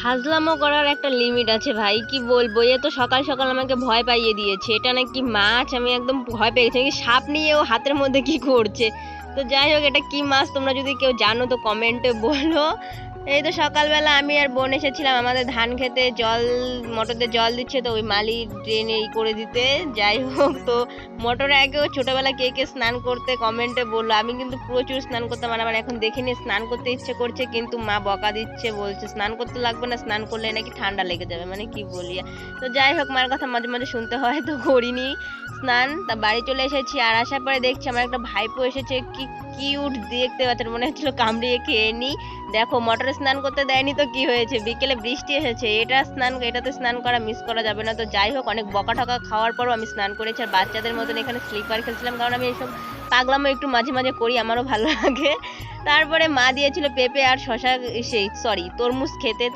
ফাজলামো করার একটা লিমিট আছে ভাই, কি বলবো। এ তো সকাল সকাল আমাকে ভয় পাইয়ে দিয়েছে, এটা নাকি মাছ, আমি একদম ভয় পেয়ে গেছি। নাকি সাপ নিয়ে ও হাতের মধ্যে কি করছে। তো যাই হোক, এটা কি মাছ তোমরা যদি কেউ জানো তো কমেন্টে বলো। এই তো সকালবেলা আমি আর বোন এসেছিলাম আমাদের ধান খেতে, জল মোটরতে জল দিচ্ছে, তো ওই মালি ড্রেনে করে দিতে। যাই হোক, তো মোটরে আগেও ছোটবেলা কে কে স্নান করতে কমেন্টে বললো। আমি কিন্তু প্রচুর স্নান করতাম, আর আমার এখন দেখিনি স্নান করতে ইচ্ছে করছে, কিন্তু মা বকা দিচ্ছে, বলছে স্নান করতে লাগবে না, স্নান করলে নাকি ঠান্ডা লেগে যাবে, মানে কি বলি। তো যাই হোক, মার কথা মাঝে মাঝে শুনতে হয়, তো করিনি স্নান। তা বাড়ি চলে এসেছি, আর আসার পরে দেখছি আমার একটা ভাইপো এসেছে, কি কিউট দেখতে পাচ্ছেন, মনে হচ্ছিল কামড়িয়ে খেয়ে নি। দেখো, মোটরে স্নান করতে দেয়নি তো কি হয়েছে, বিকেলে বৃষ্টি এসেছে, এটাতে স্নান করা মিস করা যাবে না। তো যাই হোক, অনেক বকা ঠকা খাওয়ার পরও আমি স্নান করেছি, আর বাচ্চাদের মতন এখানে স্লিপার খেলছিলাম, কারণ আমি এইসব পাগলামো একটু মাঝে মাঝে করি, আমারও ভালো লাগে। তারপরে মা দিয়েছিল পেঁপে আর শশা, সেই সরি তরমুজ খেতে।